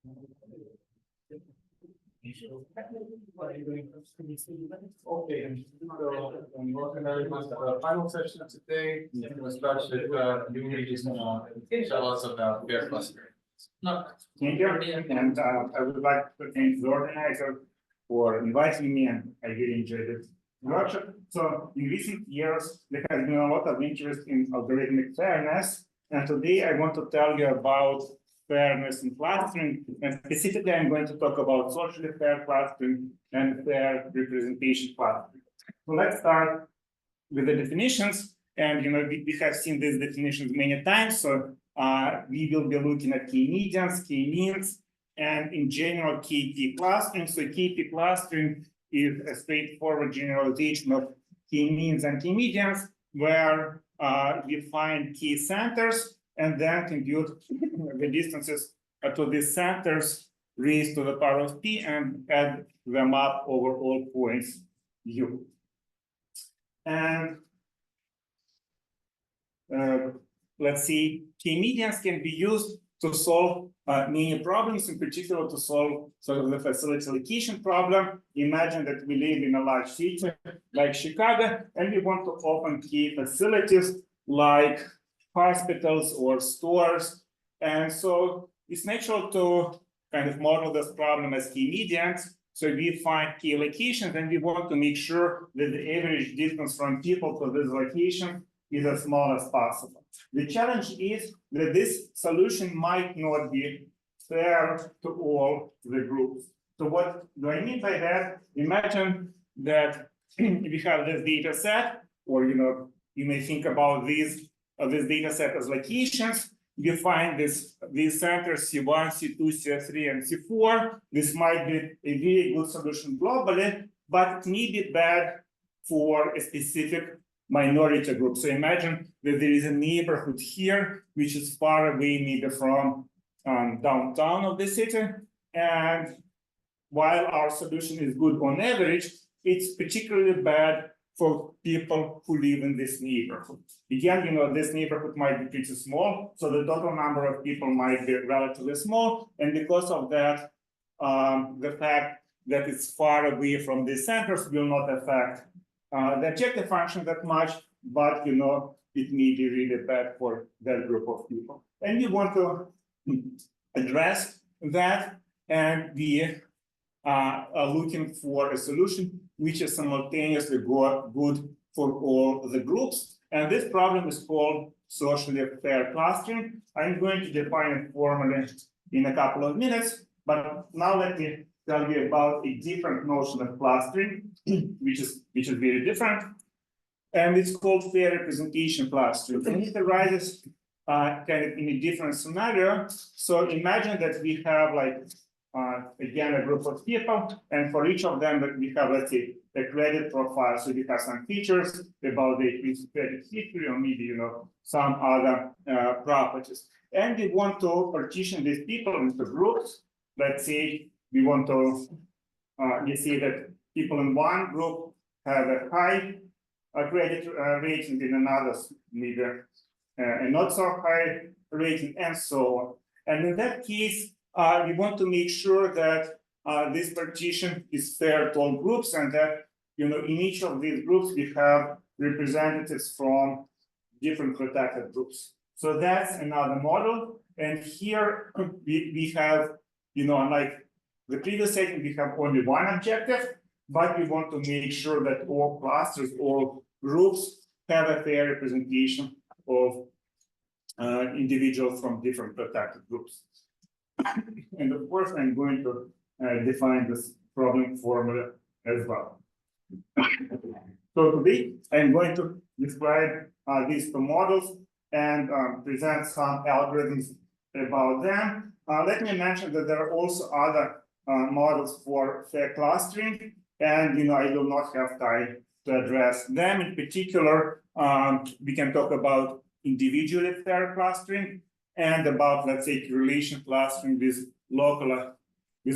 Okay, so welcome everyone to the final session of today. We'll start with Yury just tell us about fair clustering. Thank you, and I would like to thank the organizer for inviting me, and I really enjoyed it. Workshop. So in recent years, there has been a lot of interest in algorithmic fairness, and today I want to tell you about fairness in clustering, and specifically I'm going to talk about socially fair clustering and fair representation clustering. So let's start with the definitions, and we have seen these definitions many times, so we will be looking at k-medians, k-means, and in general KP clustering. So KP clustering is a straightforward generalization of k-means and k-medians, where we find k-centers and then compute the distances to these centers raised to the power of p and add them up over all points u. And let's see, k-medians can be used to solve many problems, in particular to solve sort of the facility allocation problem. Imagine that we live in a large city like Chicago, and we want to open key facilities like hospitals or stores. And so it's natural to kind of model this problem as k-medians. So we find key locations, and we want to make sure that the average distance from people to this location is as small as possible. The challenge is that this solution might not be fair to all the groups. So what do I mean by that? Imagine that we have this data set, or you may think about this data set as locations. We find these centers C1, C2, C3, and C4. This might be a very good solution globally, but it may be bad for a specific minority group. So imagine that there is a neighborhood here, which is far away maybe from downtown of the city. And while our solution is good on average, it's particularly bad for people who live in this neighborhood. Again, this neighborhood might be pretty small, so the total number of people might be relatively small. And because of that, the fact that it's far away from the centers will not affect the objective function that much, but it may be really bad for that group of people. And we want to address that, and we are looking for a solution which is simultaneously good for all the groups. And this problem is called socially fair clustering. I'm going to define it formally in a couple of minutes, but now let me tell you about a different notion of clustering, which is very different, and it's called fair representation clustering. And it arises kind of in a different scenario. So imagine that we have again a group of people, and for each of them we have, let's say, a credit profile. So we have some features about the credit history, or maybe some other properties, and we want to partition these people into groups. Let's say we want to say that people in one group have a high credit rating, in another maybe a not so high rating, and so on. And in that case, we want to make sure that this partition is fair to all groups, and that in each of these groups we have representatives from different protected groups. So that's another model. And here we have, unlike the previous setting, we have only one objective, but we want to make sure that all clusters, all groups have a fair representation of individuals from different protected groups. And of course, I'm going to define this problem formula as well. So today, I'm going to describe these two models and present some algorithms about them. Let me mention that there are also other models for fair clustering, and I will not have time to address them. In particular, we can talk about individually fair clustering and about, let's say, correlation clustering with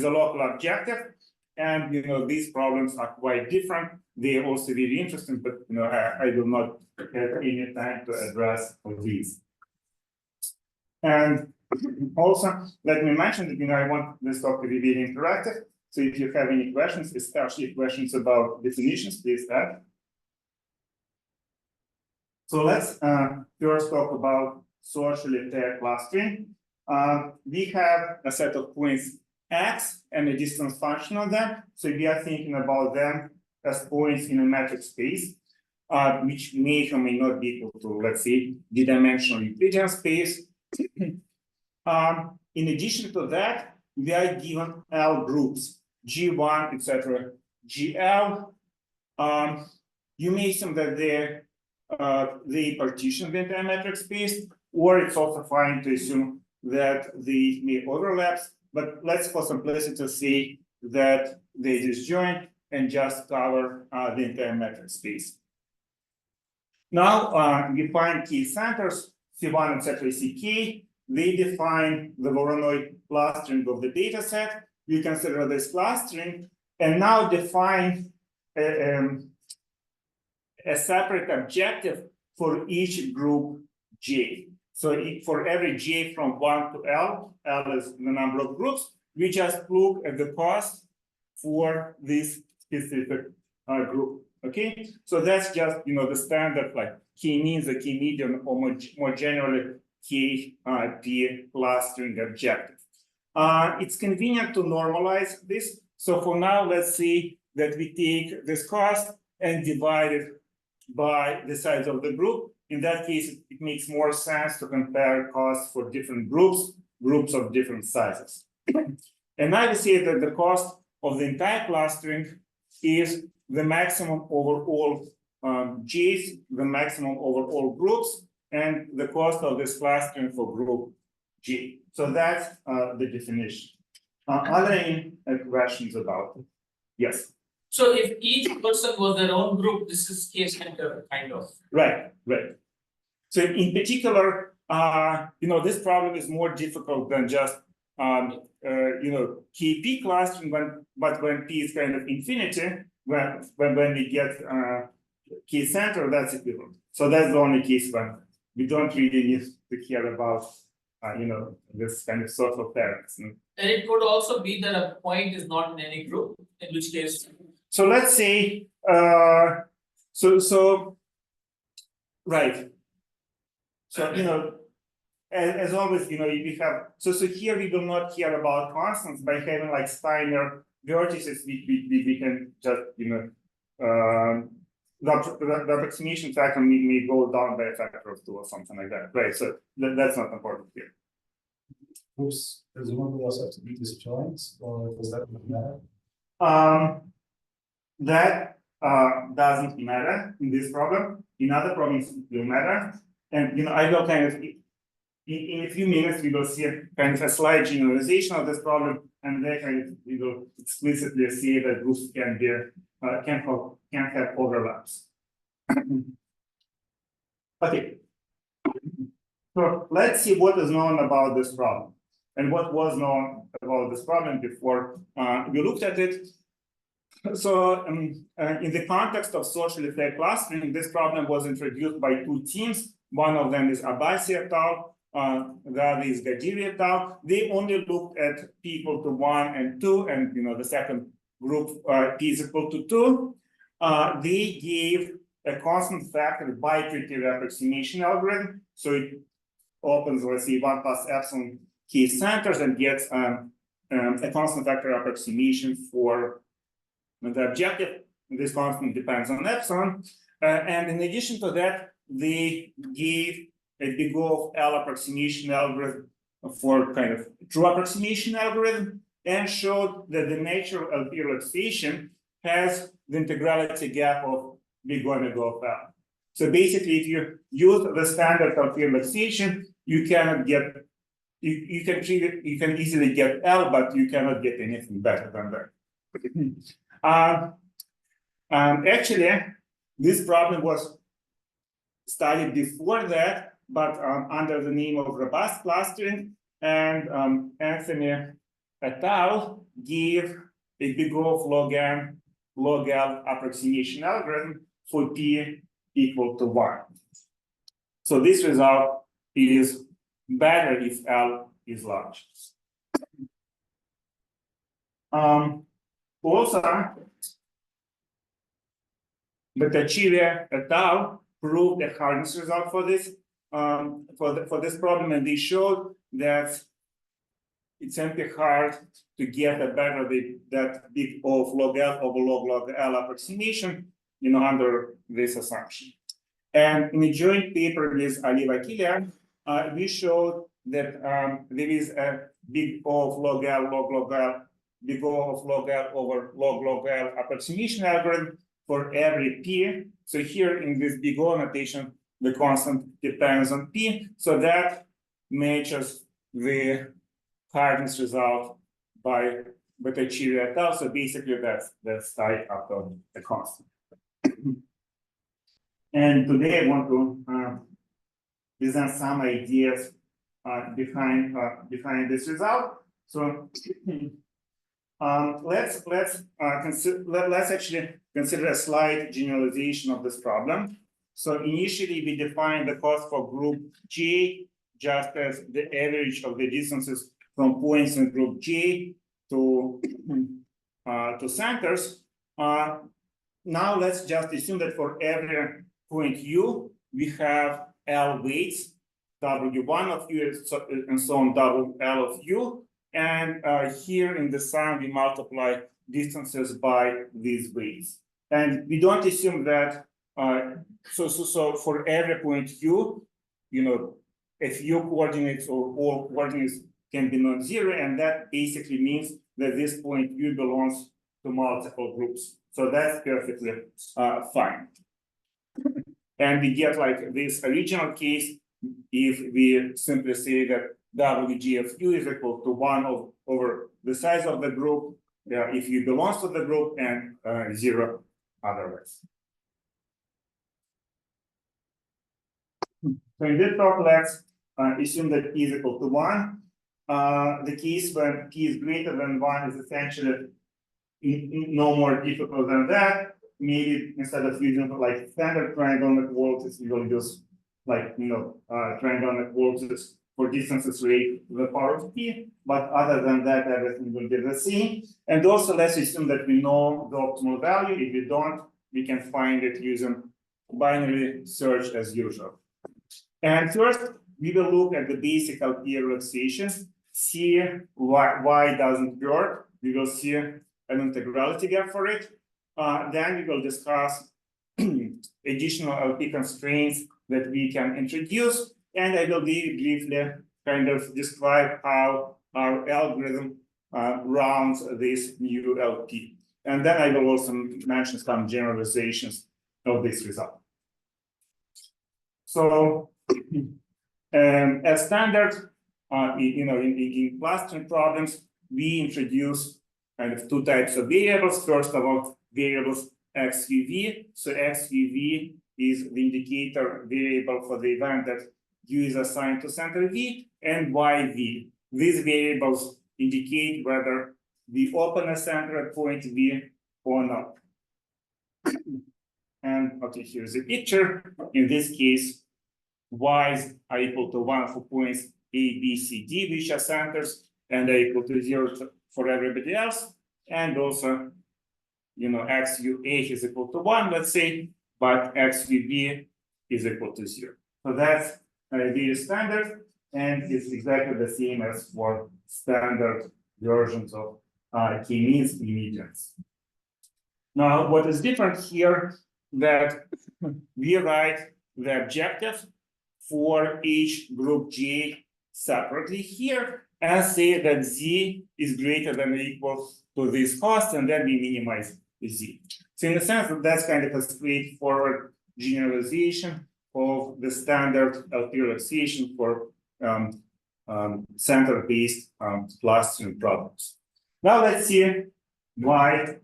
a local objective. And these problems are quite different. They are also very interesting, but I will not have any time to address these. And Also, let me mention that I want this talk to be very interactive. So if you have any questions, especially questions about definitions, please add. So let's first talk about socially paired clustering. We have a set of points x and a distance function on them. So we are thinking about them as points in a metric space, which may or may not be equal to, let's say, the dimensional Euclidean space. In addition to that, we are given L groups, G1, etc., GL. You may assume that they partition the entire metric space, or it's also fine to assume that they may overlap. But let's, for simplicity, say that they disjoint and just cover the entire metric space. Now we find key centers, C1, etc., CK. They define the Voronoi clustering of the data set. We consider this clustering and now define a separate objective for each group J. So for every J from 1 to L, L is the number of groups, we just look at the cost for this specific group. Okay, so that's just the standard like K means, a K median, or more generally K P clustering objective. It's convenient to normalize this. So for now, let's say that we take this cost and divide it by the size of the group. In that case, it makes more sense to compare costs for different groups of different sizes. And now we see that the cost of the entire clustering is the maximum over all J's, the maximum over all groups, and the cost of this clustering for group G. So that's the definition. Are there any questions about it? Yes. So if each person was their own group, this is case center kind of. Right. So in particular, this problem is more difficult than just KP clustering, but when P is kind of infinity, when we get K center, that's equivalent. So that's the only case when we don't really need to care about this kind of sort of pairs. And it could also be that a point is not in any group, in which case. So let's say right. So as always, we have so here we do not care about constants. By having like Steiner vertices, we can just the approximation factor may go down by a factor of 2 or something like that, right? So that's not important here. Groups presumably also have to be disjoint, or does that matter? That doesn't matter in this problem. In other problems, it will matter. And I will kind of in a few minutes we will see a kind of a slight generalization of this problem, and then we will explicitly see that groups can be can have overlaps. Okay. So let's see what is known about this problem and what was known about this problem before we looked at it. So in the context of socially paired clustering, this problem was introduced by 2 teams. One of them is Abbasi et al. The other is Gadiri et al. They only looked at p equal to 1 and 2, and the second group p is equal to 2. They gave a constant factor bi-iterative approximation algorithm. So it opens, let's say, 1 plus epsilon k centers and gets a constant factor approximation for the objective. This constant depends on epsilon. And in addition to that, they gave a big O of L approximation algorithm for kind of true approximation algorithm, and showed that the natural LP relaxation has the integrality gap of big omega of L. So basically, if you use the standard LP relaxation, you cannot get you can easily get L, but you cannot get anything better than that. Actually, this problem was studied before that, but under the name of robust clustering, and Anthony et al. Gave a big O of log n log L approximation algorithm for p equal to 1. So this result is better if L is large. Also, Makarychev et al. Proved a hardness result for this for this problem, and they showed that it's simply hard to get a better that big O of log L over log L approximation, under this assumption. And in a joint paper with Aliva-Kilian, we showed that there is a big O of log L, big O of log L over log L approximation algorithm for every P. So here in this big O notation, the constant depends on P. So that matches the hardness result by Makarychev et al. So basically that's tied after the constant. And today I want to present some ideas behind this result. So let's actually consider a slight generalization of this problem. So initially we defined the cost for group J just as the average of the distances from points in group J to centers. Now let's just assume that for every point U, we have L weights, W1 of U and so on, WL of U. And here in the sum, we multiply distances by these weights. And we don't assume that, so for every point U, if U coordinates or all coordinates can be non-zero, and that basically means that this point U belongs to multiple groups. So that's perfectly fine. And we get like this original case if we simply say that WG of U is equal to 1 over the size of the group, if U belongs to the group, and 0 otherwise. So in this talk, let's assume that P is equal to 1. The case when P is greater than 1 is essentially no more difficult than that. Maybe instead of using like standard triangle inequalities, we will use like triangle inequalities for distances raised to the power of P. But other than that, everything will be the same. And also, let's assume that we know the optimal value. If we don't, we can find it using binary search as usual. And first, we will look at the basic LP relaxation, see why doesn't work. We will see an integrality gap for it. Then we will discuss additional LP constraints that we can introduce. And I will briefly kind of describe how our algorithm rounds this new LP. And then I will also mention some generalizations of this result. So, as standard, in clustering problems, we introduce kind of two types of variables. First of all, variables XVV. So XVV is the indicator variable for the event that U is assigned to center V, and YV. These variables indicate whether we open a center at point V or not. And okay, here's a picture. In this case, Y's are equal to 1 for points A, B, C, D, which are centers, and are equal to 0 for everybody else. And also, XUA is equal to 1, let's say, but XVB is equal to 0. So that's very standard, and it's exactly the same as for standard versions of k-means, medians. Now, what is different here that we write the objective for each group J separately here and say that Z is greater than or equal to this cost, and then we minimize Z. So in a sense, that's kind of a straightforward generalization of the standard LP relaxation for center-based clustering problems. Now let's see why.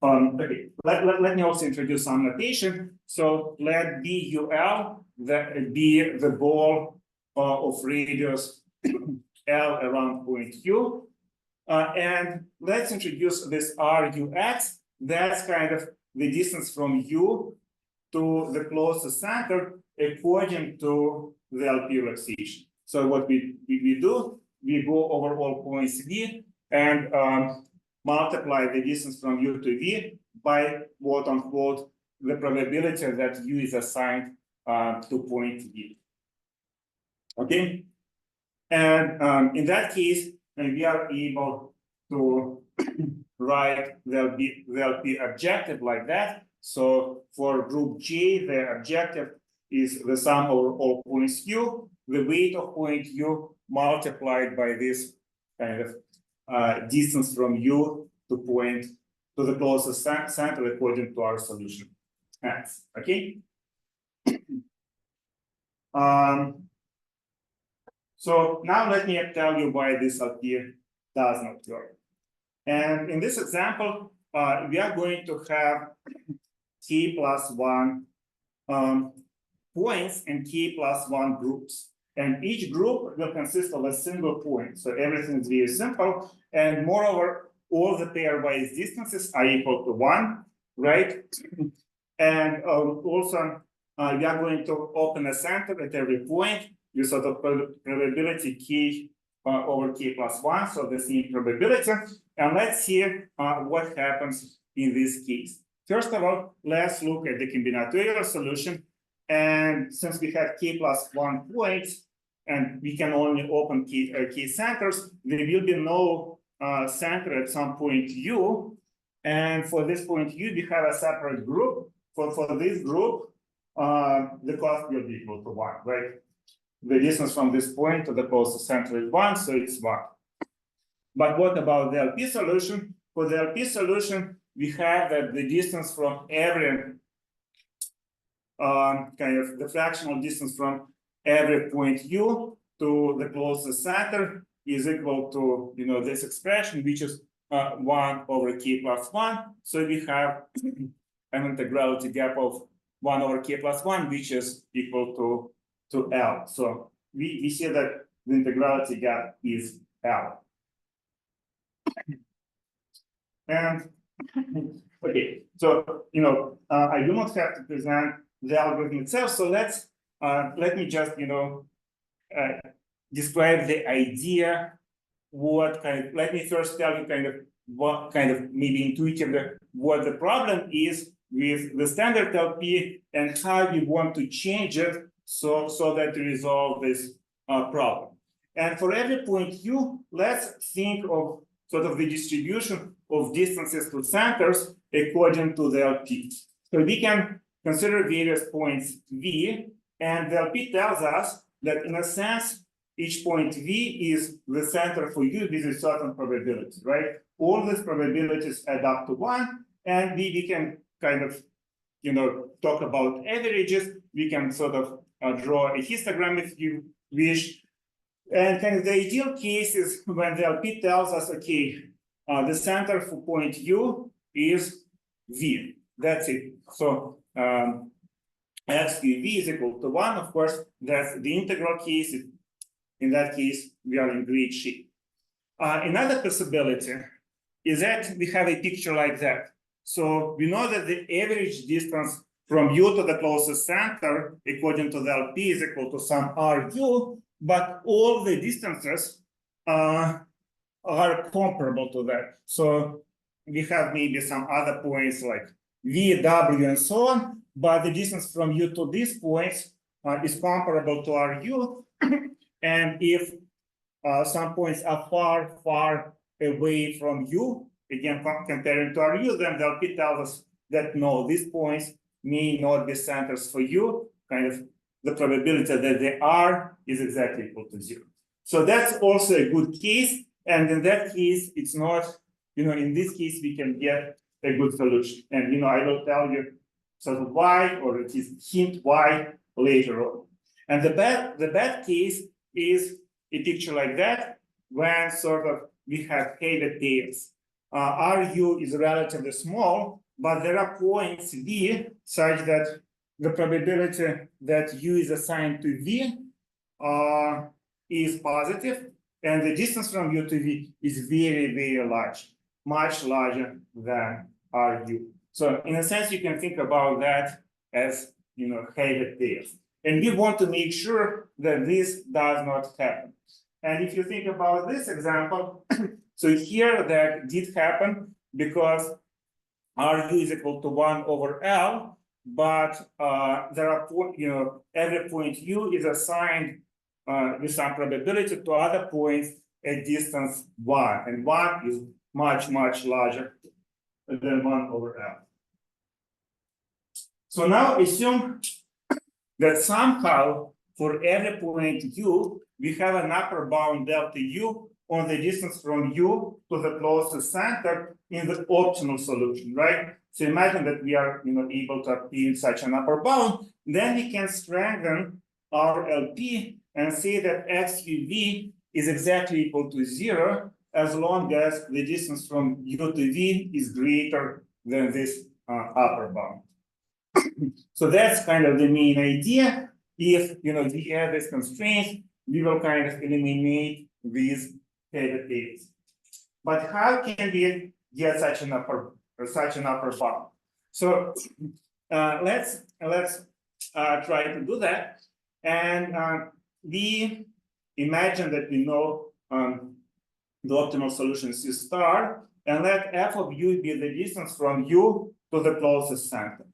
Okay, let me also introduce some notation. So let BUL be the ball of radius L around point Q. And let's introduce this RUX. That's kind of the distance from U to the closest center according to the LP relaxation. So what we do, we go over all points V and multiply the distance from U to V by quote unquote the probability that U is assigned to point V. Okay, and in that case, we are able to write the LP objective like that. So for group J, the objective is the sum over all points U, the weight of point U multiplied by this kind of distance from U to point to the closest center according to our solution X. Okay. So now let me tell you why this LP does not work. And in this example, we are going to have K plus 1 points and K plus 1 groups. And each group will consist of a single point. So everything is very simple. And moreover, all the pairwise distances are equal to 1, right? And also, we are going to open a center at every point with sort of probability K over K plus 1, so the same probability. And let's see what happens in this case. First of all, let's look at the combinatorial solution. And since we have K plus 1 points, and we can only open K centers, there will be no center at some point U. And for this point U, we have a separate group. For this group, the cost will be equal to 1, right? The distance from this point to the closest center is 1, so it's 1. But what about the LP solution? For the LP solution, we have that the distance from every kind of the fractional distance from every point U to the closest center is equal to, you know, this expression, which is 1 over K plus 1. So we have an integrality gap of 1 over K plus 1, which is equal to L. So we see that the integrality gap is L. And okay, so you know, I do not have to present the algorithm itself. So let me just describe the idea. Let me first tell you kind of what kind of maybe intuitively what the problem is with the standard LP and how we want to change it so that to resolve this problem. And for every point U, let's think of sort of the distribution of distances to centers according to the LP. So we can consider various points V, and the LP tells us that in a sense, each point V is the center for U with a certain probability, right? All these probabilities add up to 1, and we can kind of, talk about averages. We can sort of draw a histogram if you wish. And kind of the ideal case is when the LP tells us, okay, the center for point U is V. That's it. So x V is equal to 1. Of course, that's the integral case. In that case, we are in great shape. Another possibility is that we have a picture like that. So we know that the average distance from U to the closest center, according to the LP, is equal to some RU, but all the distances are comparable to that. So we have maybe some other points like V, W, and so on, but the distance from U to these points is comparable to RU. And if some points are far, far away from U, again, comparing to RU, then the LP tells us that no, these points may not be centers for U. Kind of the probability that they are is exactly equal to 0. So that's also a good case. And in that case, it's not, in this case, we can get a good solution. And, I will tell you sort of why, or it is hint why later on. And the bad case is a picture like that, when sort of we have heavy tails. RU is relatively small, but there are points V such that the probability that U is assigned to V is positive, and the distance from U to V is very, very large, much larger than RU. So in a sense, you can think about that as, heavy tails. And we want to make sure that this does not happen. And if you think about this example, so here that did happen because RU is equal to 1 over L, but there are, every point U is assigned with some probability to other points at distance 1, and 1 is much, much larger than 1 over L. So now assume that somehow for every point U, we have an upper bound delta U on the distance from U to the closest center in the optimal solution, right? So imagine that we are able to obtain such an upper bound, then we can strengthen our LP and say that XUV is exactly equal to 0 as long as the distance from U to V is greater than this upper bound. So that's kind of the main idea. If we add this constraint, we will kind of eliminate these derivatives. But how can we get such an upper bound? So let's try to do that. And we imagine that we know the optimal solution C star, and let f of u be the distance from u to the closest center.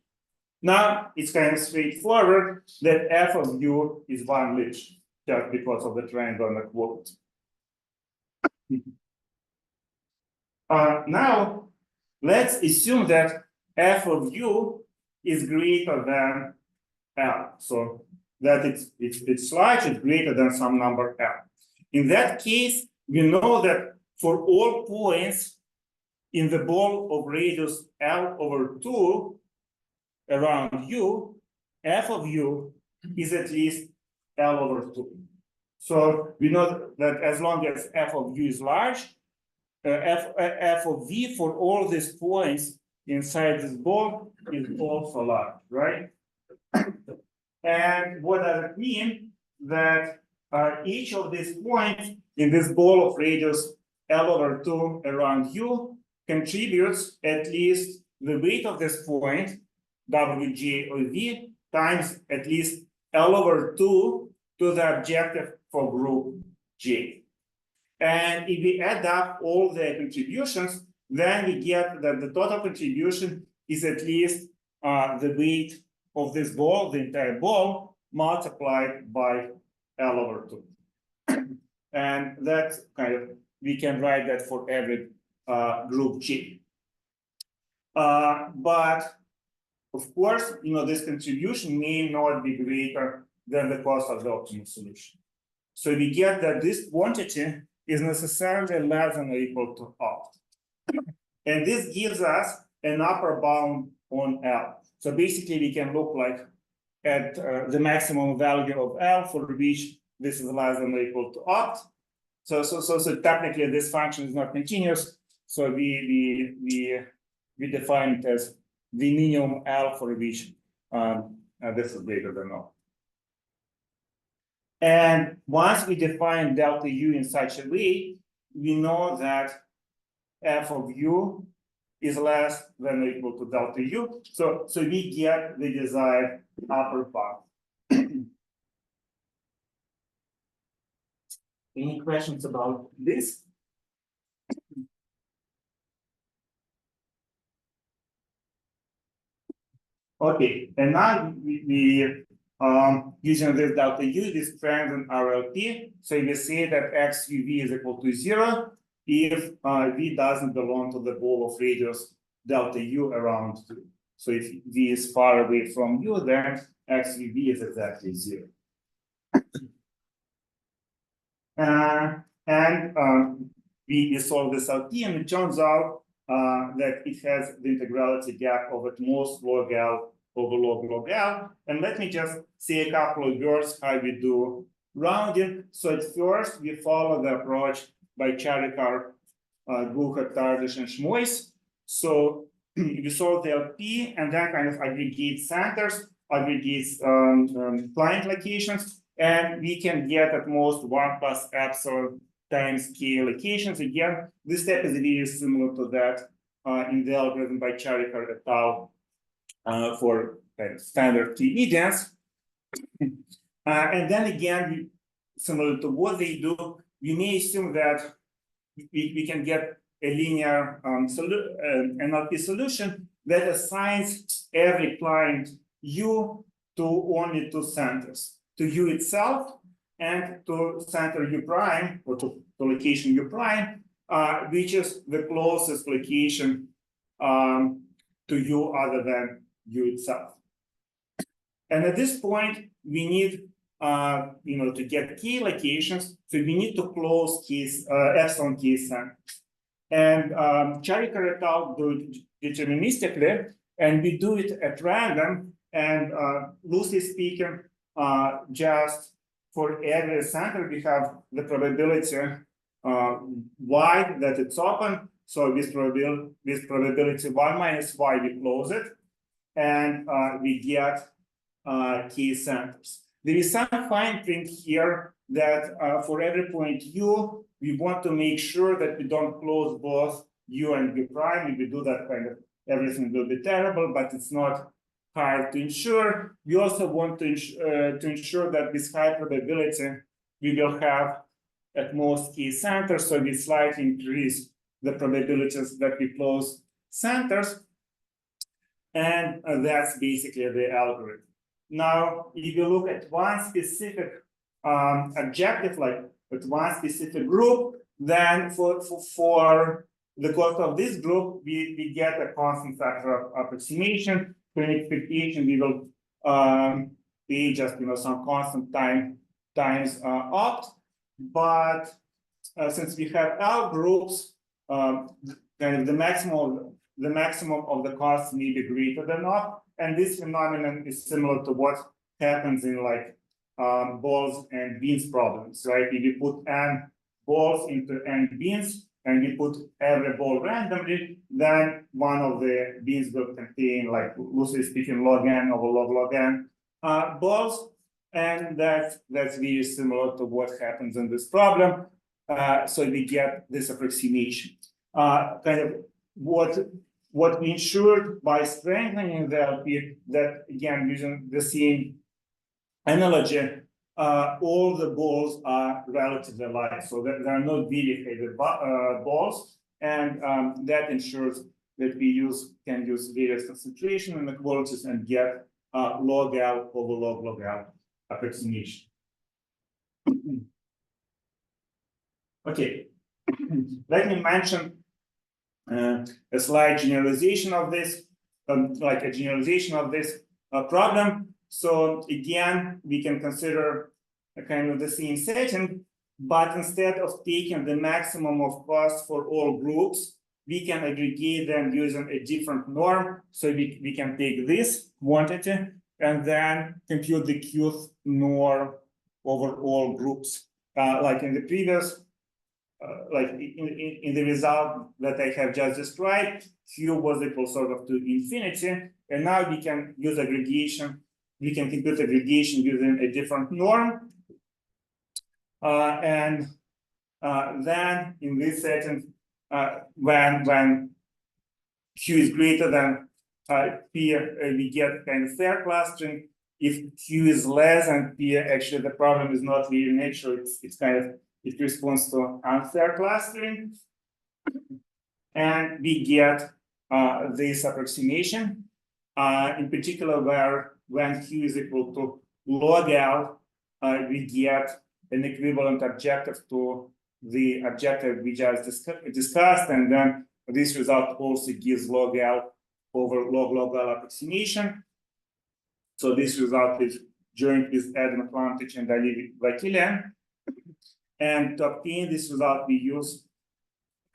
Now it's kind of straightforward that f of u is 1 Lich, just because of the triangle on the quote. Now let's assume that f of u is greater than L, so that it's large, it's greater than some number L. In that case, we know that for all points in the ball of radius L over 2 around u, f of u is at least L over 2. So we know that as long as f of u is large, f of v for all these points inside this ball is also large, right? And what does it mean? That each of these points in this ball of radius L over 2 around u contributes at least the weight of this point, Wj or V, times at least L over 2 to the objective for group J. And if we add up all the contributions, then we get that the total contribution is at least the weight of this ball, the entire ball, multiplied by L over 2. And that's kind of, we can write that for every group G. But of course, this contribution may not be greater than the cost of the optimal solution. So we get that this quantity is necessarily less than or equal to opt. And this gives us an upper bound on L. So basically, we can look like at the maximum value of L for which this is less than or equal to opt. So technically, this function is not continuous. So we define it as the minimum L for which this is greater than opt. And once we define delta U in such a way, we know that f of u is less than or equal to delta U. So we get the desired upper bound. Any questions about this? Okay, and now we using this delta U, we strengthen our LP. So we say that XUV is equal to 0 if V doesn't belong to the ball of radius delta U around 2. So if V is far away from U, then XUV is exactly 0. We solve this LP, and it turns out that it has the integrality gap of at most log L over log L. And let me just say a couple of words how we do rounding. So at first, we follow the approach by Charikar, Guha, Tardish, and Schmois. So we solve the LP and then kind of aggregate centers, aggregates client locations, and we can get at most 1 plus epsilon times k locations. Again, this step is very similar to that in the algorithm by Charikar et al. For kind of standard T medians. And then again, similar to what they do, we may assume that we can get a linear NLP solution that assigns every client U to only two centers, to U itself and to center U prime, or to location U prime, which is the closest location to U other than U itself. And at this point, we need to get key locations, so we need to close keys, epsilon key center. And Makarychev et al. Do it deterministically, and we do it at random. And loosely speaking, just for every center, we have the probability y that it's open. So with probability 1 minus y, we close it, and we get key centers. There is some fine print here that for every point U, we want to make sure that we don't close both U and U prime. If we do that, kind of everything will be terrible, but it's not hard to ensure. We also want to ensure that with high probability, we will have at most key centers, so we slightly increase the probabilities that we close centers. And that's basically the algorithm. Now, if you look at one specific objective, like with one specific group, then for the cost of this group, we get a constant factor of approximation. For an expectation, we will pay just some constant times opt. But since we have L groups, kind of the maximum of the cost may be greater than opt. And this phenomenon is similar to what happens in like balls and beans problems, right? If you put n balls into n beans and we put every ball randomly, then one of the beans will contain, like loosely speaking, log n over log n balls. And that's very similar to what happens in this problem. So we get this approximation. Kind of what we ensured by strengthening the LP, that again, using the same analogy, all the balls are relatively light, so that there are no deviated balls, and that ensures that we can use various concentration inequalities and get log L over log L approximation. Okay, let me mention a slight generalization of this, problem. So again, we can consider a kind of the same setting, but instead of taking the maximum of cost for all groups, we can aggregate them using a different norm. So we can take this quantity and then compute the Qth norm over all groups. Like in the previous, like in the result that I have just described, Q was equal sort of to infinity, and now we can use aggregation. We can compute aggregation using a different norm, and then in this setting, when Q is greater than P, we get kind of fair clustering. If Q is less than P, actually the problem is not linear in nature. It's kind of, it responds to unfair clustering, and we get this approximation, in particular where when Q is equal to log L, we get an equivalent objective to the objective we just discussed, and then this result also gives log L over log L approximation. So this result is joint with Adam Atlantic and Ali Vakilian. And to obtain this result, we use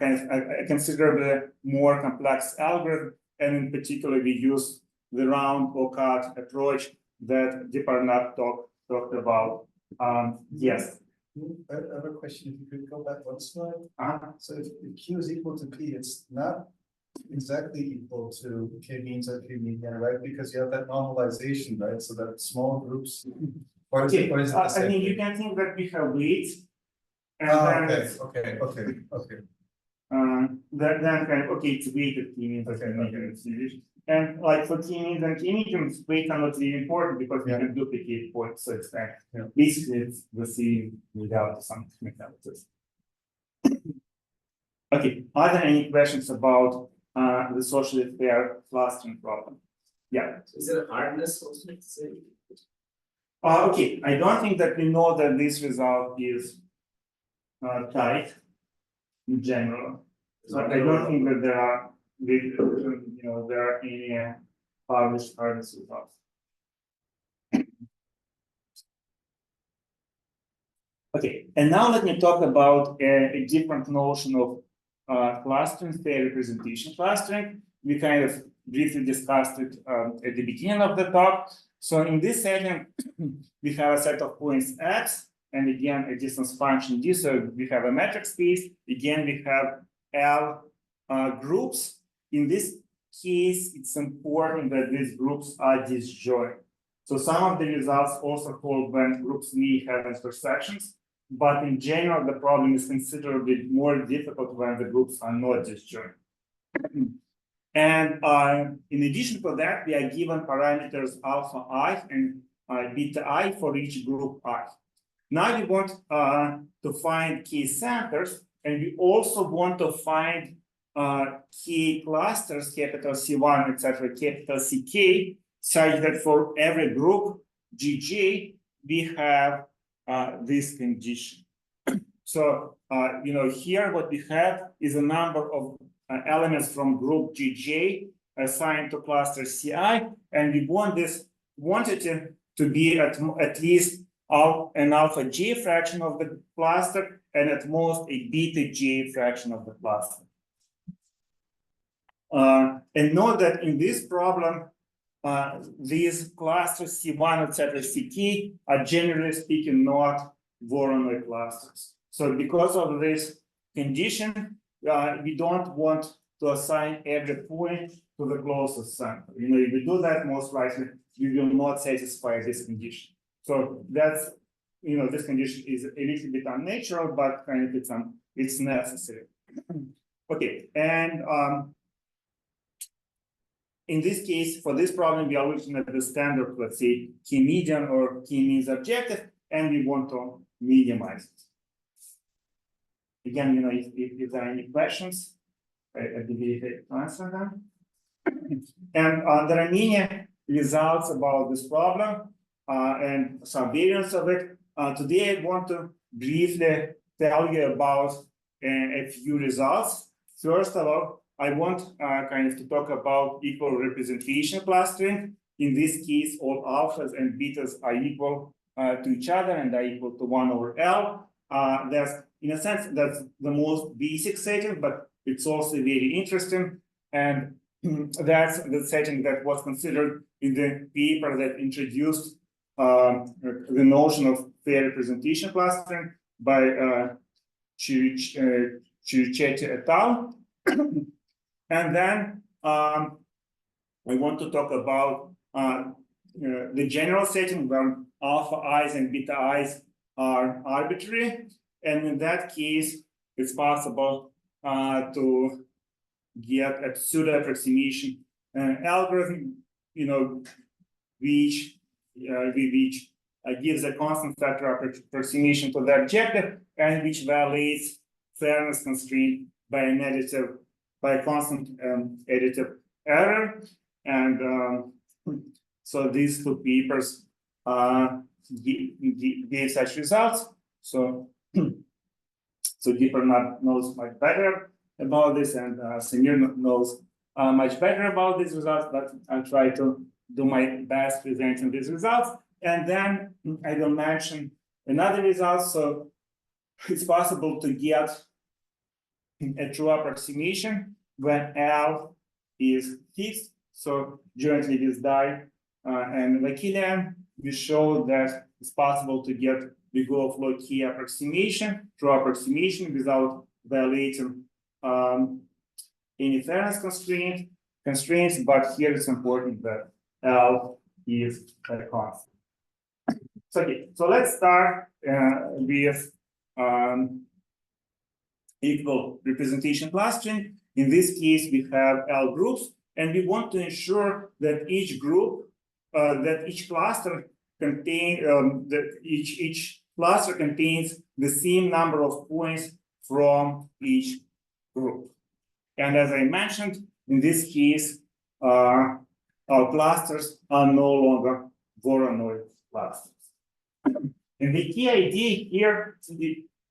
kind of a considerably more complex algorithm, and in particular, we use the round or cut approach that Deparnap talked about. Yes. I have a question. If you could go back one slide. So if Q is equal to P, it's not exactly equal to K means and P median, right? Because you have that normalization, right? So that small groups. Or is it the same I mean, you thing? can think that we have weights. And Okay. then kind of, okay, it's weighted k-means that can make a distribution. And like for k-means and k-medians, weights are not really important because you can duplicate points, so it's kind of basically it's the same without some technicalities. Okay, are there any questions about the socially fair clustering problem? Yeah. Is there a hardness also? Okay, I don't think that we know that this result is tight in general. So I don't think that there are, there are any published hardness results. Okay, and now let me talk about a different notion of clustering, fair representation clustering. We kind of briefly discussed it at the beginning of the talk. So in this setting, we have a set of points x, and again, a distance function d. So we have a metric space. Again, we have L groups. In this case, it's important that these groups are disjoint. So some of the results also hold when groups may have intersections, but in general, the problem is considerably more difficult when the groups are not disjoint. And in addition to that, we are given parameters alpha I and beta I for each group I. Now we want to find k centers, and we also want to find k clusters, capital C1, etc., capital CK, such that for every group GJ, we have this condition. So, here what we have is a number of elements from group GJ assigned to cluster CI, and we want this quantity to be at least an alpha J fraction of the cluster and at most a beta J fraction of the cluster. And note that in this problem, these clusters C1, etc., CK are generally speaking not Voronoi clusters. So because of this condition, we don't want to assign every point to the closest center. If we do that, most likely we will not satisfy this condition. So that's, this condition is a little bit unnatural, but kind of it's necessary. Okay, and in this case, for this problem, we are looking at the standard, let's say, k-median or k-means objective, and we want to minimize it. Again, if there are any questions, I'd be happy to answer them. And there are many results about this problem and some variants of it. Today, I want to briefly tell you about a few results. First of all, I want kind of to talk about equal representation clustering. In this case, all alphas and betas are equal to each other and are equal to 1 over L. That's, in a sense, that's the most basic setting, but it's also very interesting. And that's the setting that was considered in the paper that introduced the notion of fair representation clustering by Chirichetti et al. And then I want to talk about the general setting where alpha i's and beta i's are arbitrary. And in that case, it's possible to get a pseudo approximation algorithm, which gives a constant factor approximation to the objective and which violates fairness constraint by a constant additive error. And so these two papers gave such results. So Deeper knows much better about this, and Samir knows much better about these results, but I'll try to do my best presenting these results. And then I will mention another result. So it's possible to get a true approximation when L is fixed. So jointly with Dye and Vakilian, we showed that it's possible to get the go of low key approximation, true approximation without violating any fairness constraints, but here it's important that L is a constant. So, okay, so let's start with a equal representation clustering. In this case, we have L groups, and we want to ensure that each group, that each cluster each cluster contains the same number of points from each group. And as I mentioned, in this case, our clusters are no longer Voronoi clusters. And the key idea here,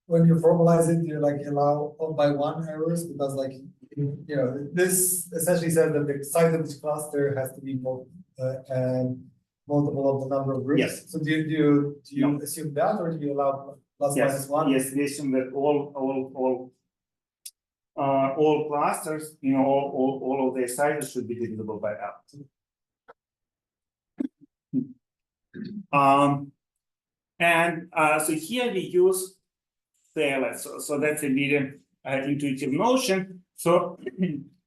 when you formalize it, you like allow one by one errors because like, you know, this essentially says that the size of this cluster has to be and multiple of the number of groups. Yes. So do you No. assume that, or do you allow plus yes, minus one? yes, we assume that all clusters, you know, all of their sizes should be divisible by L. So here we use fairless. So that's a very intuitive notion. So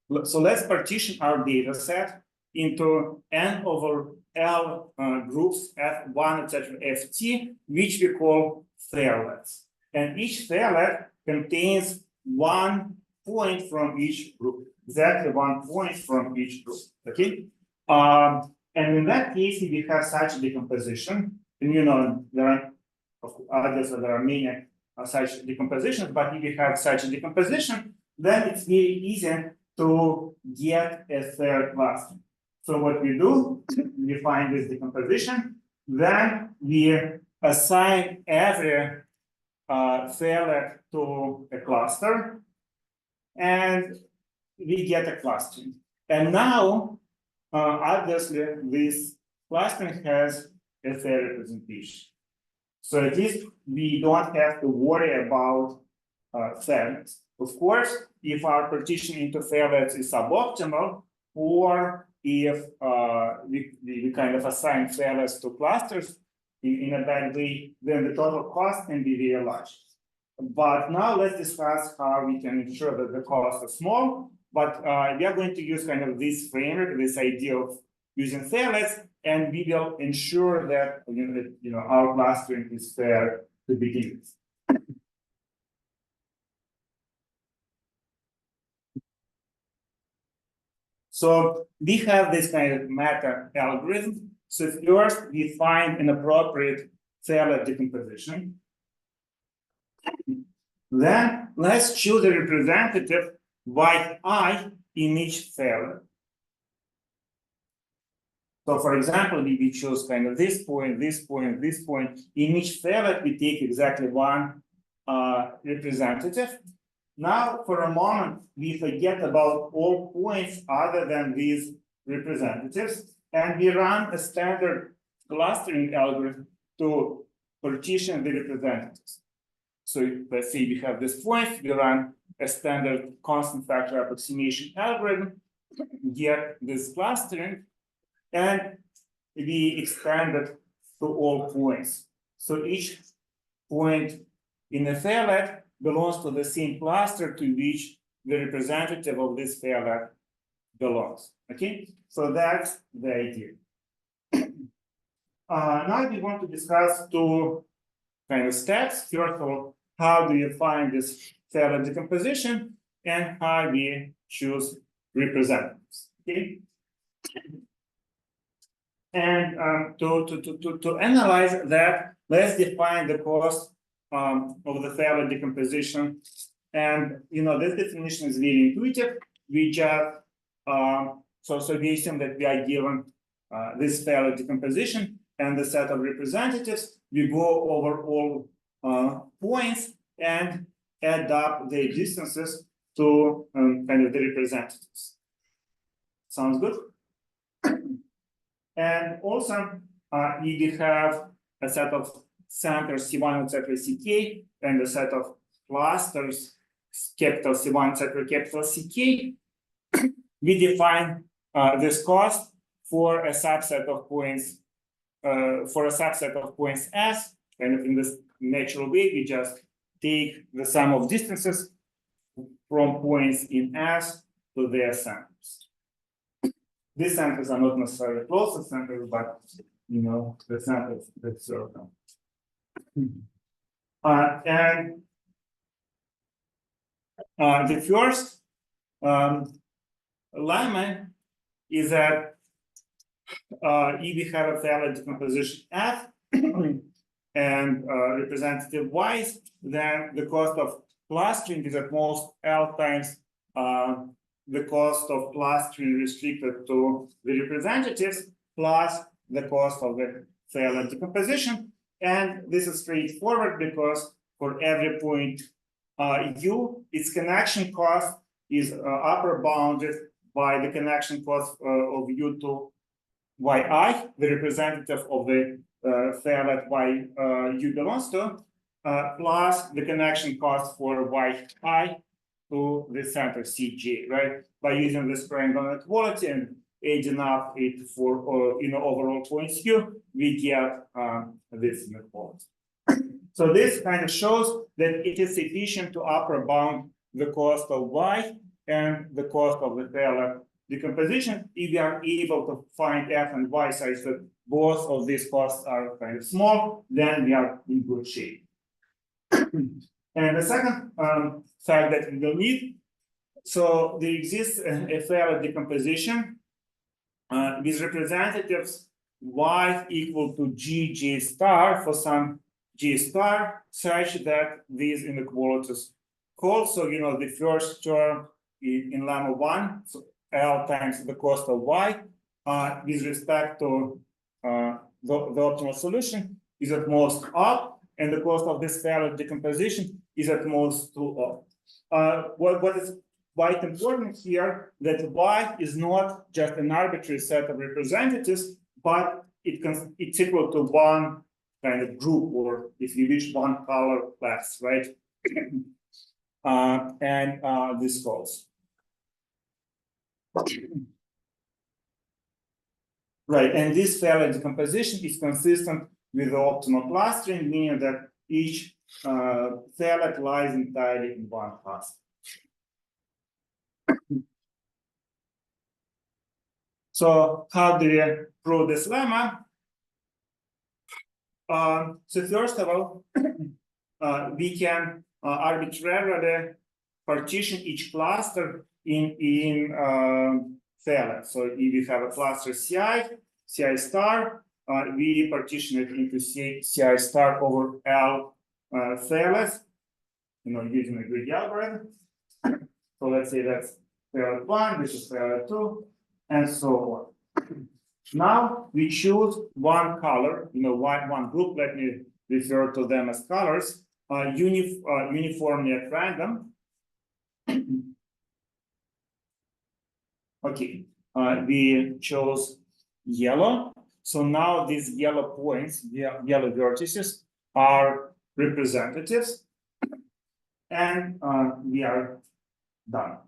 let's partition our data set into n over L groups F1, etc., Ft, which we call fairlets. And each fairlet contains 1 point from each group, exactly 1 point from each group. Okay. And in that case, if we have such decomposition, and you know, there are obviously there are many such decompositions, but if you have such a decomposition, then it's very easy to get a third cluster. So what we do, we find this decomposition, then we assign every fairlet to a cluster, and we get a clustering. And now, obviously, this clustering has a fair representation. So at least we don't have to worry about fairness. Of course, if our partition into fairlets is suboptimal, or if we kind of assign fairlets to clusters in a bad way, then the total cost can be very large. But now let's discuss how we can ensure that the costs are small. But we are going to use kind of this framework, this idea of using fairlets, and we will ensure that our clustering is fair to begin with. So we have this kind of meta algorithm. So first we find an appropriate fairlet decomposition. Then let's choose a representative yi in each fairlet. So for example, we choose kind of this point, this point, this point. In each fairlet, we take exactly one representative. Now, for a moment, we forget about all points other than these representatives, and we run a standard clustering algorithm to partition the representatives. So let's say we have this point, we run a standard constant factor approximation algorithm, get this clustering, and we expand it to all points. So each point in a fairlet belongs to the same cluster to which the representative of this fairlet belongs. Okay, so that's the idea. Now we want to discuss two kind of steps. First of all, how do you find this fairlet decomposition, and how we choose representatives. Okay. And to analyze that, let's define the cost of the fairlet decomposition. And this definition is very intuitive. We just so we assume that we are given this fairlet decomposition and the set of representatives. We go over all points and add up the distances to kind of the representatives. Sounds good? And also, we have a set of centers C1, etc., Ck, and a set of clusters capital C1, etc., capital Ck. We define this cost for a subset of points, S, and in this natural way, we just take the sum of distances from points in S to their centers. These centers are not necessarily closest centers, but the centers that serve them. And The first lemma is that if we have a fairly decomposition F and representative Y's, then the cost of clustering is at most L times the cost of clustering restricted to the representatives plus the cost of the fairly decomposition. And this is straightforward because for every point U, its connection cost is upper bounded by the connection cost of U to Yi, the representative of the fairlet Y U belongs to, plus the connection cost for Yi to the center Cj, right? By using the triangle inequality and adding up it for overall points Q, we get this inequality. So this kind of shows that it is sufficient to upper bound the cost of Y and the cost of the fairlet decomposition if we are able to find F and Y such that both of these costs are kind of small, then we are in good shape. And the second fact that we will need, so there exists a fairlet decomposition with representatives Y equal to J star for some J star such that these inequalities hold. So the first term in lemma 1, so L times the cost of Y with respect to the optimal solution is at most up, and the cost of this fairlet decomposition is at most 2 up. What is quite important here that Y is not just an arbitrary set of representatives, but it's equal to one kind of group, or if you wish, one color class, right? And this holds. Right, and this fairlet decomposition is consistent with the optimal clustering, meaning that each fairlet lies entirely in one cluster. So how do we prove this lemma? So first of all, we can arbitrarily partition each cluster in fairlet. So if we have a cluster Ci star, we partition it into Ci star over L fairlets, using a grid algorithm. So let's say that's fairlet 1, this is fairlet 2, and so on. Now we choose one color, one group. Let me refer to them as colors, uniformly at random. Okay, we chose yellow. So now these yellow points, yellow vertices, are representatives, and we are done.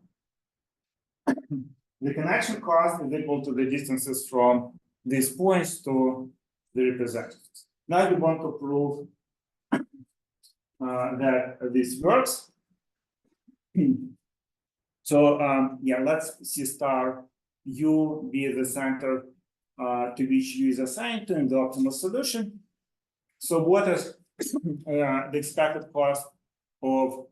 The connection cost is equal to the distances from these points to the representatives. Now we want to prove that this works. So let's see star U be the center to which U is assigned to in the optimal solution. So what is the expected cost of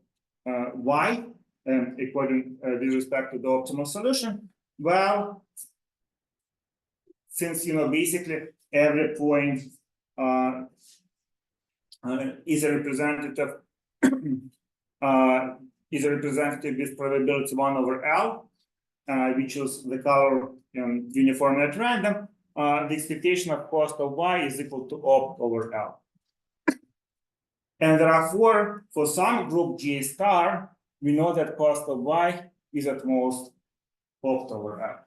Y according with respect to the optimal solution? Well, since basically every point is a representative with probability 1 over L, we choose the color uniformly at random. The expectation of cost of Y is equal to opt over L. And therefore, for some group J star, we know that cost of Y is at most opt over L.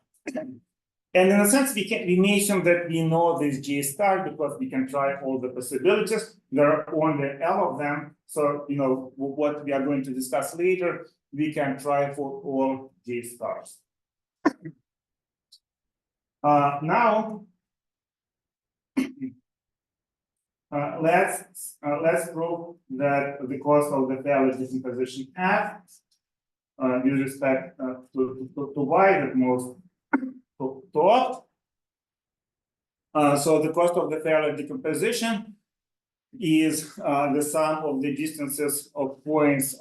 And in a sense, we may assume that we know this J star because we can try all the possibilities. There are only L of them. So, what we are going to discuss later, we can try for all J stars. Now, let's prove that the cost of the fairlet decomposition F with respect to Y at most to opt. So the cost of the fairlet decomposition is the sum of the distances of points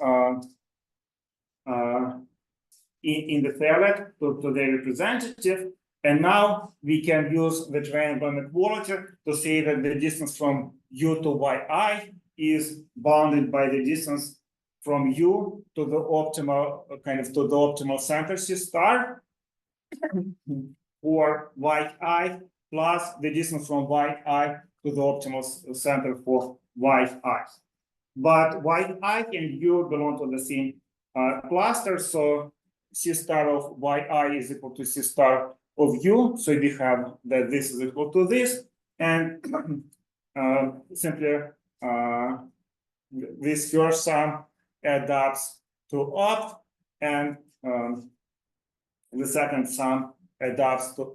in the fairlet to their representative. And now we can use the triangle inequality to say that the distance from U to yi is bounded by the distance from U to the optimal center C star, or yi plus the distance from yi to the optimal center for yi. But yi and U belong to the same cluster, so C star of yi is equal to C star of U. So we have that this is equal to this, and simply this first sum adapts to opt, and the second sum adapts to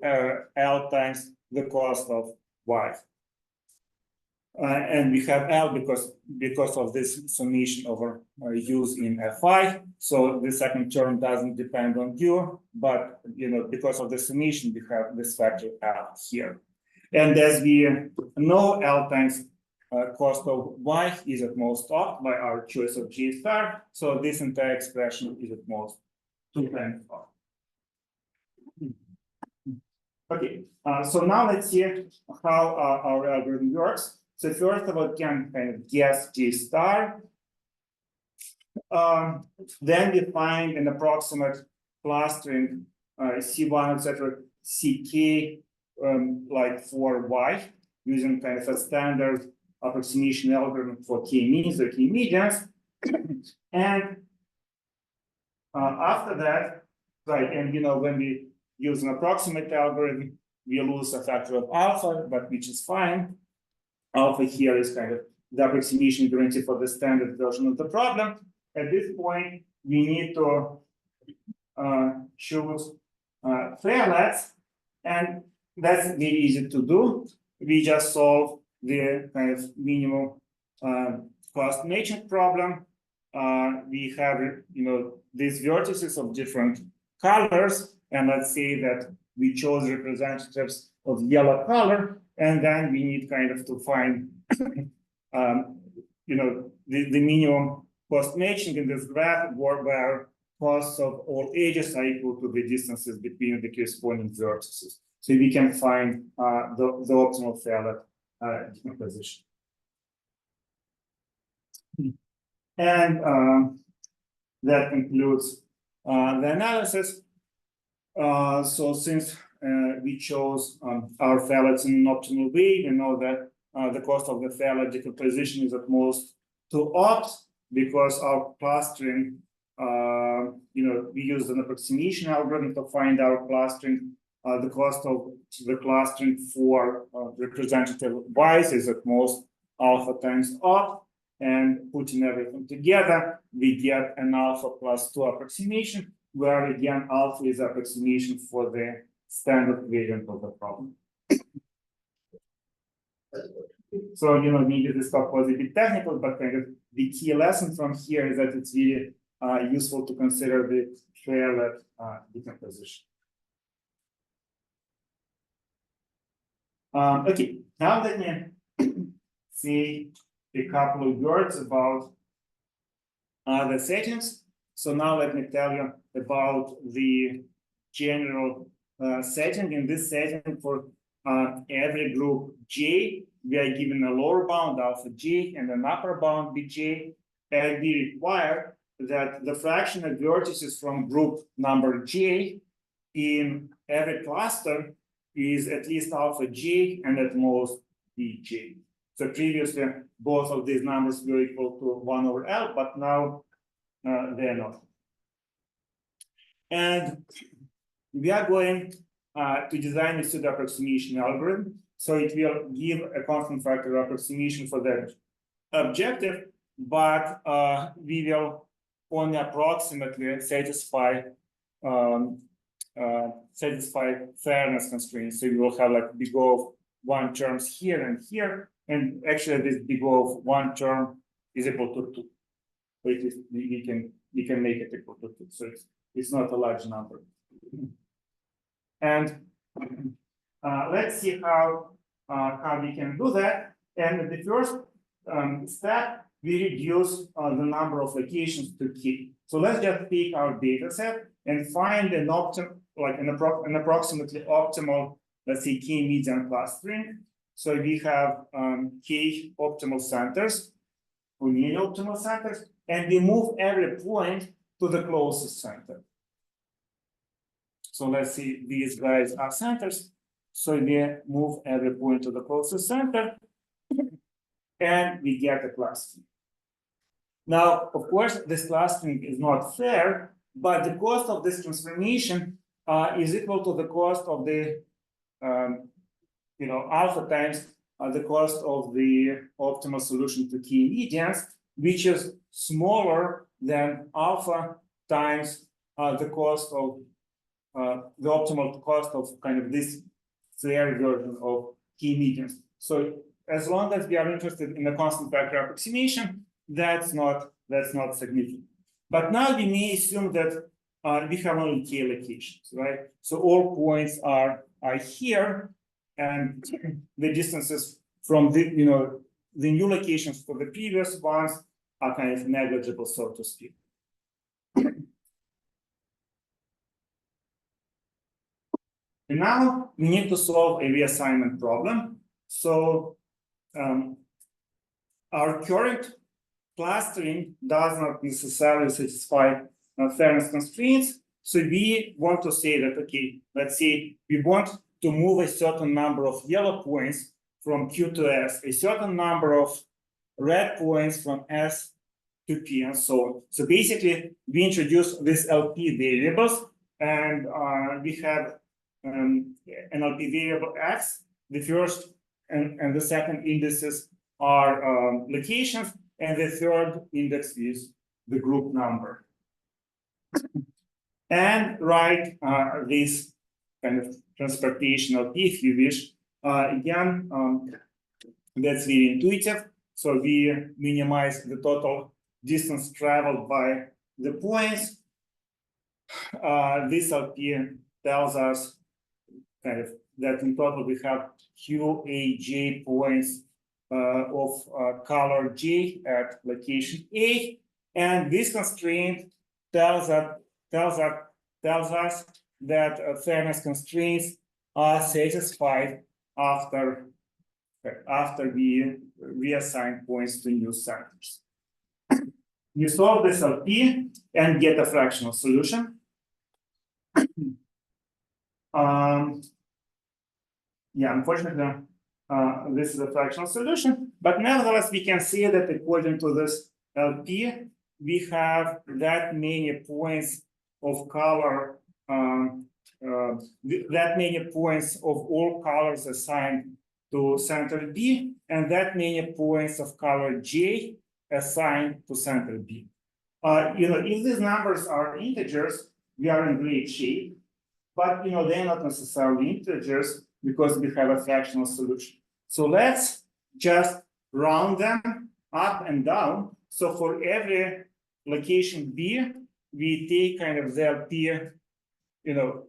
L times the cost of y. And we have L because of this summation over U's in Fi. So the second term doesn't depend on U, but because of the summation, we have this factor L here. And as we know, L times cost of y is at most opt by our choice of G star. So this entire expression is at most 2 times opt. Okay, so now let's see how our algorithm works. So first of all, can kind of guess G star. Then we find an approximate clustering C1, etc., CK, like for Y, using kind of a standard approximation algorithm for K means or K medians. And after that, right, and when we use an approximate algorithm, we lose a factor of alpha, but which is fine. Alpha here is kind of the approximation guarantee for the standard version of the problem. At this point, we need to choose fairlets, and that's very easy to do. We just solve the kind of minimum cost matching problem. We have these vertices of different colors, and let's say that we chose representatives of yellow color, and then we need kind of to find the minimum cost matching in this graph where costs of all edges are equal to the distances between the corresponding vertices. So we can find the optimal fairlet decomposition. And that concludes the analysis. So since we chose our fairlets in an optimal way, we know that the cost of the fairlet decomposition is at most 2 opt, because our clustering, we used an approximation algorithm to find our clustering. The cost of the clustering for representative y's is at most alpha times opt, and putting everything together, we get an alpha plus 2 approximation, where again alpha is approximation for the standard variant of the problem. So maybe this talk was a bit technical, but kind of the key lesson from here is that it's really useful to consider the fairlet decomposition. Okay, now let me say a couple of words about the settings. So now let me tell you about the general setting. In this setting, for every group J, we are given a lower bound alpha J and an upper bound Bj, and we require that the fraction of vertices from group number J in every cluster is at least alpha J and at most Bj. So previously, both of these numbers were equal to 1 over L, but now they're not. And we are going to design a pseudo approximation algorithm. So it will give a constant factor approximation for that objective, but we will only approximately satisfy fairness constraints. So we will have like big O of 1 terms here and here, and actually this big O of 1 term is equal to 2. So it is, we can make it equal to 2. So it's not a large number. And let's see how we can do that. And the first step, we reduce the number of locations to K. So let's just take our data set and find an an approximately optimal, let's say, k-median clustering. So we have k optimal centers, or near optimal centers, and we move every point to the closest center. So let's see, these guys are centers. So we move every point to the closest center, and we get a clustering. Now, of course, this clustering is not fair, but the cost of this transformation is equal to the cost of the alpha times the cost of the optimal solution to k-medians, which is smaller than alpha times the cost of the optimal cost of kind of this fair version of k-medians. So as long as we are interested in a constant factor approximation, that's not significant. But now we may assume that we have only k locations, right? So all points are here, and the distances from the new locations for the previous ones are kind of negligible, so to speak. And now we need to solve a reassignment problem. So our current clustering does not necessarily satisfy fairness constraints. So we want to say that, okay, let's say we want to move a certain number of yellow points from Q to S, a certain number of red points from S to P, and so on. So basically, we introduce these LP variables, and we have an LP variable X. The first and the second indices are locations, and the third index is the group number. And write this kind of transportation LP, if you wish. Again, that's very intuitive. So we minimize the total distance traveled by the points. This LP tells us kind of that in total we have QAJ points of color J at location A, and this constraint tells us that fairness constraints are satisfied after we reassign points to new centers. You solve this LP and get a fractional solution. Yeah, unfortunately, this is a fractional solution, but nevertheless, we can see that according to this LP, we have that many points of color, that many points of all colors assigned to center B, and that many points of color J assigned to center B. If these numbers are integers, we are in great shape, but they're not necessarily integers because we have a fractional solution. So let's just round them up and down. So for every location B, we take kind of the LP,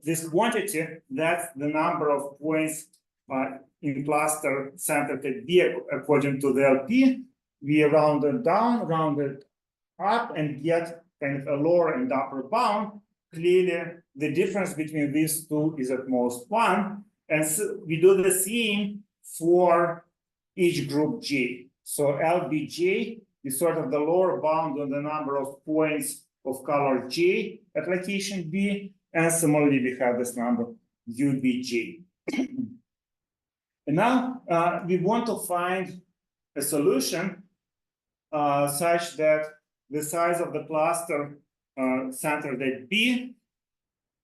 this quantity, that's the number of points in cluster center at B according to the LP. We round it down, round it up, and get kind of a lower and upper bound. Clearly, the difference between these two is at most 1. And so we do the same for each group J. So LBJ is sort of the lower bound on the number of points of color J at location B. And similarly, we have this number UBJ. And now we want to find a solution such that the size of the cluster centered at B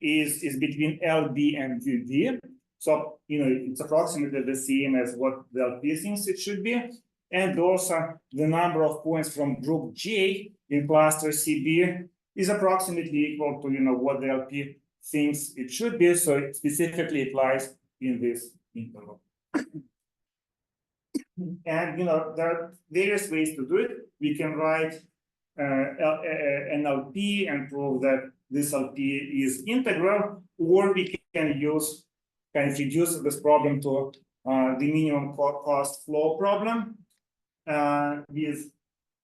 is between LB and UB. So, it's approximately the same as what the LP thinks it should be. And also the number of points from group J in cluster CB is approximately equal to, what the LP thinks it should be. So it specifically applies in this interval. And, there are various ways to do it. We can write an LP and prove that this LP is integral, or we can reduce this problem to the minimum cost flow problem with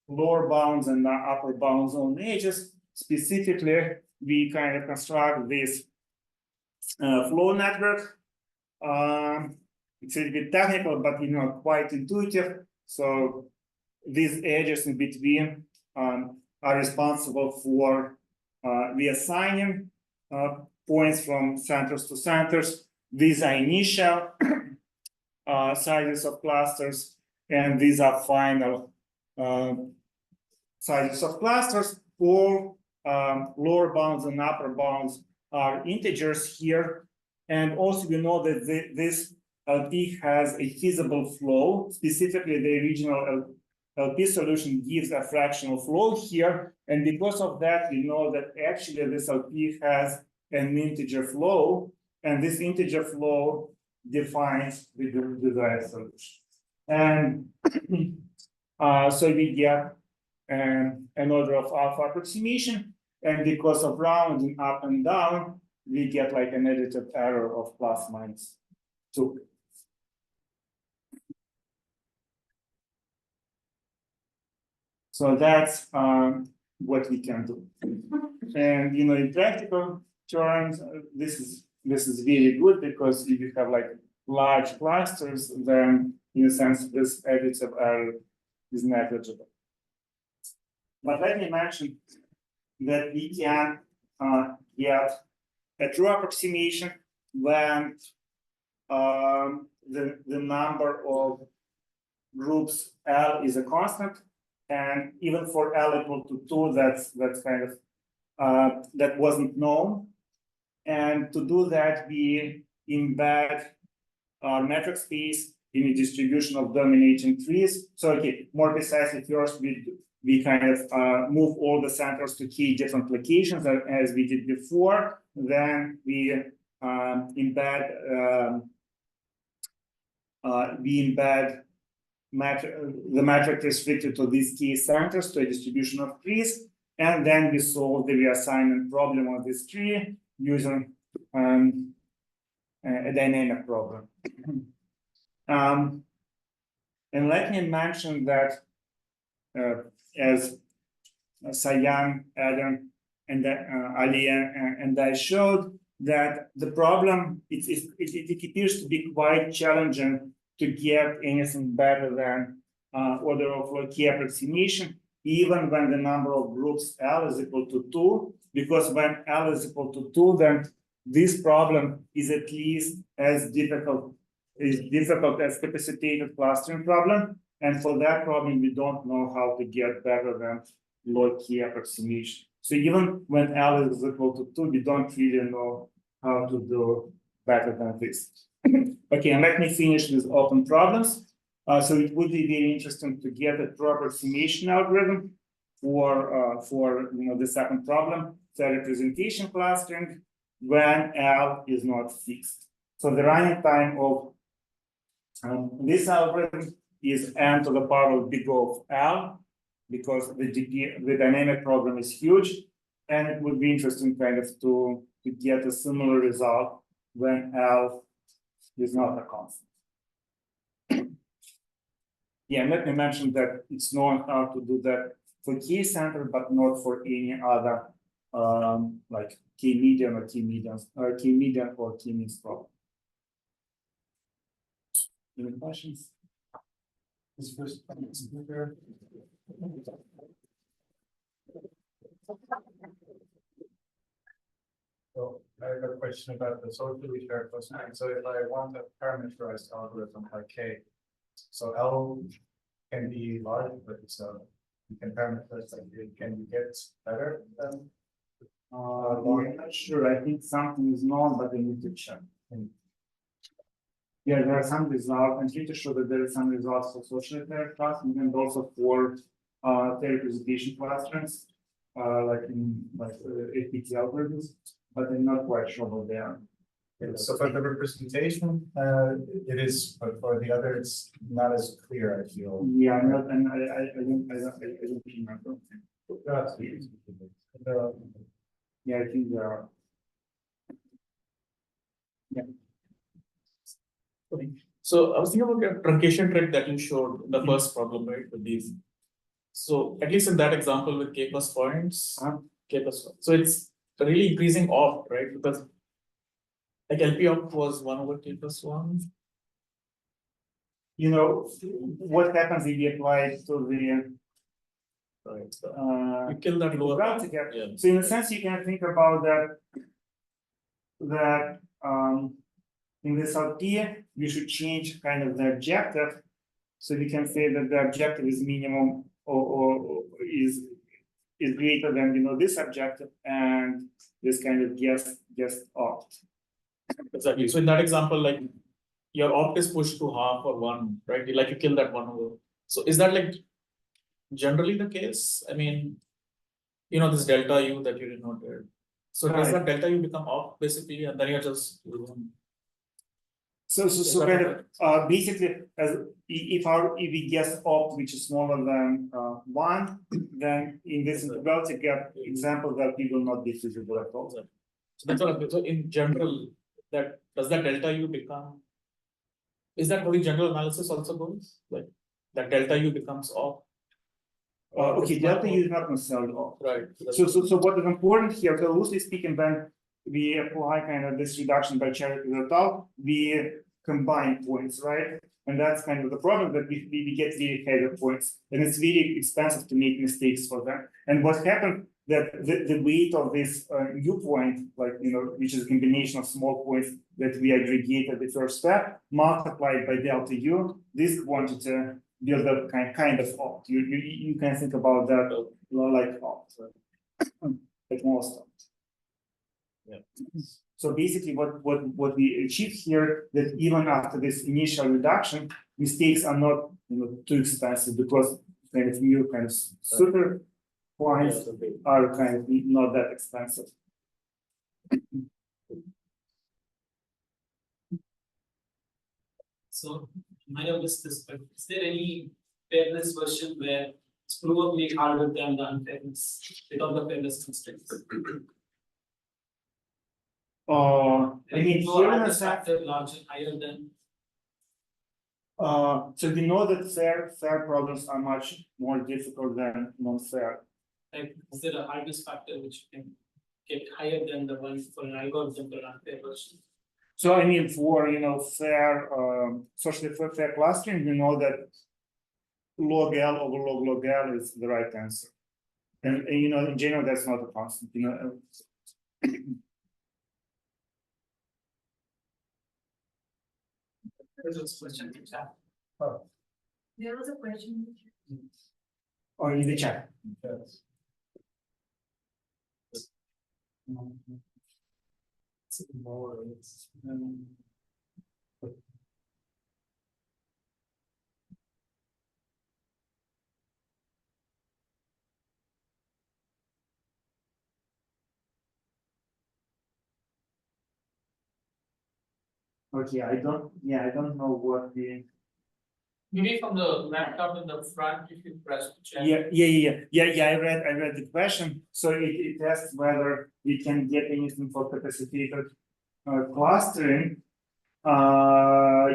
lower bounds and upper bounds on the edges. specifically, we kind of construct this flow network. It's a bit technical, but quite intuitive. So these edges in between are responsible for reassigning points from centers to centers. These are initial sizes of clusters, and these are final sizes of clusters. All lower bounds and upper bounds are integers here. And also we know that this LP has a feasible flow. Specifically, the original LP solution gives a fractional flow here. And because of that, we know that actually this LP has an integer flow. And this integer flow defines the desired solution. And so we get an order of alpha approximation. And because of rounding up and down, we get like an additive error of ±2. So that's what we can do. And in practical terms, this is really good, because if you have like large clusters, then in a sense this additive error is negligible. But let me mention that we can get a true approximation when the number of groups L is a constant, and even for L equal to 2, that's kind of that wasn't known. And to do that, we embed our metric space in a distribution of dominating trees. So okay, more precisely, first we kind of move all the centers to key different locations as we did before. Then we embed the metric restricted to these key centers to a distribution of trees, and then we solve the reassignment problem of this tree using a dynamic problem. And let me mention that as Sayan, Adam, and Ali and I showed, that the problem, it appears to be quite challenging to get anything better than order of key approximation, even when the number of groups L is equal to 2, because when L is equal to 2, then this problem is at least as difficult as capacitated clustering problem. And for that problem, we don't know how to get better than log key approximation. So even when L is equal to 2, we don't really know how to do better than this. Okay, and let me finish with open problems. So it would be very interesting to get a true approximation algorithm for the second problem, the representation clustering, when L is not fixed. So the running time of this algorithm is n to the power of big O of L, because the dynamic problem is huge, and it would be interesting kind of to get a similar result when L is not a constant. Yeah, and let me mention that it's known how to do that for key center, but not for any other like key median or key medians, or key median or key means problem. Any questions? This first here. So I have a question about the socially shared clustering. So if I want a parameterized algorithm like K, so L can be large, but you can parameterize like can you get better than I'm not sure. I think something is known, but I need to check. Yeah, there are some results. I'm pretty sure that there are some results for socially paired clustering and also for the representation clusterings, like in APT algorithms, but I'm not quite sure what they are. So for the representation, it is, but for the other, it's not as clear, I feel. Yeah, I'm not, and I don't remember. Yeah, I think there are. Yeah. Okay. So I was thinking about your truncation trick that you showed in the first problem, right, with these. So at least in that example with K plus points, K plus one. So it's really increasing opt, right? Because like LP opt was 1 over K plus one. You know, what happens if you apply it to the Right. So uh you kill that lower. Well, together. Yeah. So in a sense, you can think about that in this LP, we should change kind of the objective. So we can say that the objective is minimum or is greater than this objective and this kind of guess opt. Exactly. So in that example, like your opt is pushed to half or 1, right? Like you kill that 1 over. So is that like generally the case? I mean, this delta U that you denoted. So does that delta U become opt basically, and then you're just So kind of basically, as if we guess opt which is smaller than 1, then in this intervallic gap example that we will not be feasible at all. So that's what I'm, so in general, that does that delta U become? Is that how the general analysis also goes? Like that delta U becomes opt? Okay, delta U is not necessarily opt. Right. So what is important here, so loosely speaking, when we apply kind of this reduction by Cherokee et al, we combine points, right? And that's kind of the problem that we get really heavy points, and it's really expensive to make mistakes for them. And what happened that the weight of this U point, like which is a combination of small points that we aggregate at the first step, multiplied by delta U, this quantity build up kind of opt. You can think about that like opt, like most opt. Yeah. So basically, what we achieve here that even after this initial reduction, mistakes are not too expensive because kind of new kind of super points are kind of not that expensive. So I have missed this, but is there any fairness version where it's probably harder than the unfairness without the fairness constraints? I mean, here in a sense, factor larger, higher than. so we know that fair problems are much more difficult than non-fair. Like, is there a hardness factor which can get higher than the one for an algorithm for unfair version? So I mean, for fair, socially fair clustering, we know that log L over log L is the right answer, and in general that's not a constant. There's a question in chat. There was a question. Or in the chat. Yes. Okay, I don't know what the. Maybe from the laptop in the front, if you press the chat. Yeah. I read the question. So it asks whether we can get anything for capacitated clustering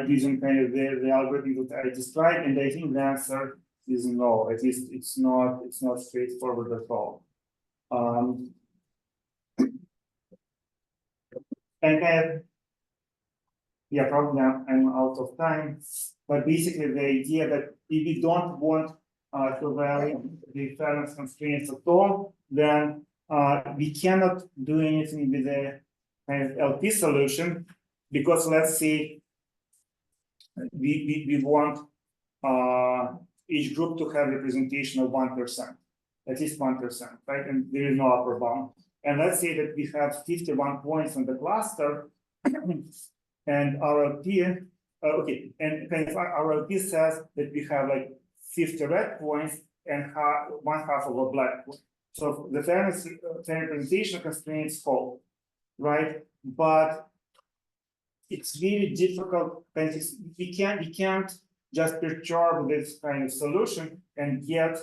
using kind of the algorithm that I described, and I think the answer is no. At least it's not straightforward at all. And yeah, probably I'm out of time. But basically, the idea that if we don't want to vary the fairness constraints at all, then we cannot do anything with the kind of LP solution, because let's say we want each group to have representation of 1%, at least 1%, right? And there is no upper bound. And let's say that we have 51 points on the cluster, and our LP, okay, and kind of our LP says that we have like 50 red points and one half of a black point. So the fair representation constraints hold, right? But it's really difficult. We can't just perturb this kind of solution and get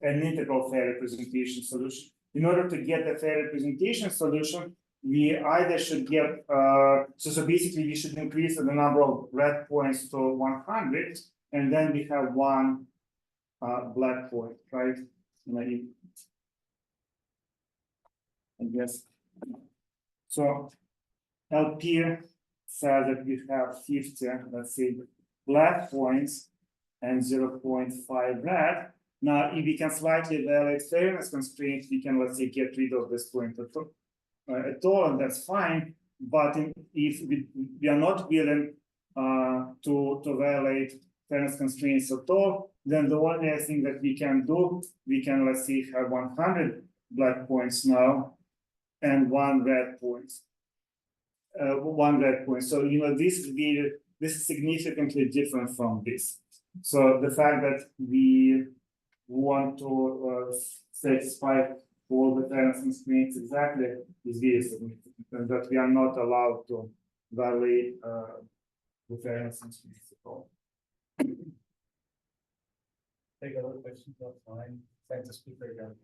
an integral fair representation solution. In order to get a fair representation solution, we either should get so basically we should increase the number of red points to 100, and then we have one black point, right? I guess. So LP says that we have 50, let's say, black points and 0.5 red. Now, if we can slightly violate fairness constraints, we can, let's say, get rid of this point at all, and that's fine. But if we are not willing to violate fairness constraints at all, then the only thing that we can do, we can, let's say, have 100 black points now and 1 red point. 1 red point. So, this is significantly different from this. So the fact that we want to satisfy all the fairness constraints exactly is very significant, and that we are not allowed to violate the fairness constraints at all. Take other questions offline. Thank the speaker again.